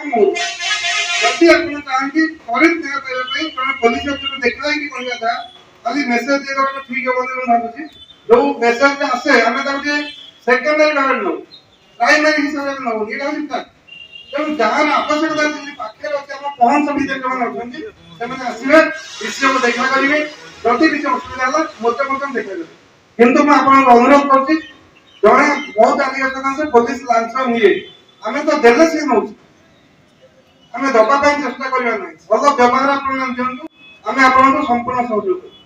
ଯଦି ଆପଣ ଚାହାନ୍ତି ଥରେ ଦେହ କରିବା ପାଇଁ ଜଣେ ପୋଲିସ ଅଫିସର ଦେଖିଲା କି କହିବା କଥା ଖାଲି ମେସେଜ ଦେଇଦେବା ଠିକ ହବ ବୋଲି ମୁଁ ଭାବୁଛି। ଯୋଉ ମେସେଜଟା ଆସେ ଆମେ ତାକୁ ଟିକେ ସେକେଣ୍ଡାରୀ ଭାବରେ ନେଉ, ପ୍ରାଇମାରୀ ହିସାବରେ ନେଉ, ଏଇଟା ହେଉଛି ତା। ତେଣୁ ଯାହାର ଆବଶ୍ୟକତା ଅଛି ପାଖରେ ଅଛି ଆମ ପହଞ୍ଚ ଭିତରେ ଯେଉଁମାନେ ଅଛନ୍ତି ସେମାନେ ଆସିବେ, ବିଷୟକୁ ଦେଖା କରିବେ, ଯଦି କିଛି ଅସୁବିଧା ହେଲା ମୋତେ ମଧ୍ୟ ଦେଖାଇଦେବେ। କିନ୍ତୁ ମୁଁ ଆପଣଙ୍କୁ ଅନୁରୋଧ କରୁଛି, ଜଣେ ବହୁତ ଆଲିଗେସନ ଅଛି ପୋଲିସ ଲାଞ୍ଚ ନିଏ, ଆମେ ତ ଦେଲେ ସିଏ ନେଉଛି, ଆମେ ଦବା ପାଇଁ ଚେଷ୍ଟା କରିବା ନାହିଁ। ଭଲ ବ୍ୟବହାର ଆପଣ ଦିଅନ୍ତୁ, ଆମେ ଆପଣଙ୍କୁ ସମ୍ପୂର୍ଣ୍ଣ ସହଯୋଗ କରିବୁ।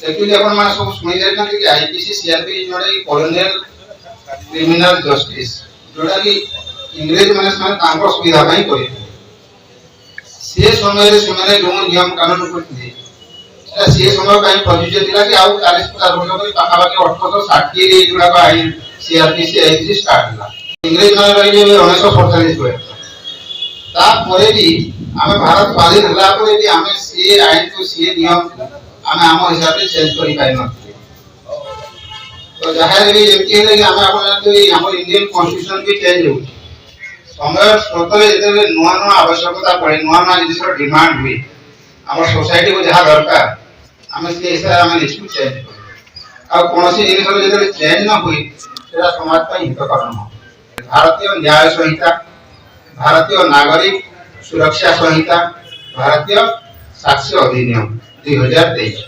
एक्चुअली अपन माने सब सुनि जाय कि आईपीसी सीआरपी जोडा कॉलोनियल क्रिमिनल जस्टिस जोडा कि इंग्रेज माने समय तांको सुविधा ପାଇଁ କରିଥିଲେ। से समय रे ସେମାନେ जो नियम कानून करथिले सेटा से समय ପାଇଁ प्रযোज्य थिला कि आउ 40-50 वर्ष पर पाखापाखि 1860 रे जोडा आईन सीआरपीसी आईपीसी स्टार्ट होला। इंग्रेज माने रहिले 1947 रे ता परे भी आमे भारत स्वाधीन होला परे भी आमे से आईन को से नियम आमे आम हिसाब से चेंज करि पाइ न। तो जहां भी एमटी है कि आमे आपण जानते हम इंडियन कॉन्स्टिट्यूशन भी चेंज हो समय स्वतः जेते नुआ नुआ आवश्यकता पड़े, नुआ नुआ जिनिस डिमांड हुई हमर सोसाइटी को जहां दरकार आमे से हिसाब आमे निश्चित चेंज करू। आ कोनोसी जिनिस जेते चेंज न हुई सेरा समाज ପାଇଁ हितकर न। भारतीय न्याय संहिता, भारतीय नागरिक सुरक्षा संहिता, भारतीय साक्ष्य अधिनियम 2023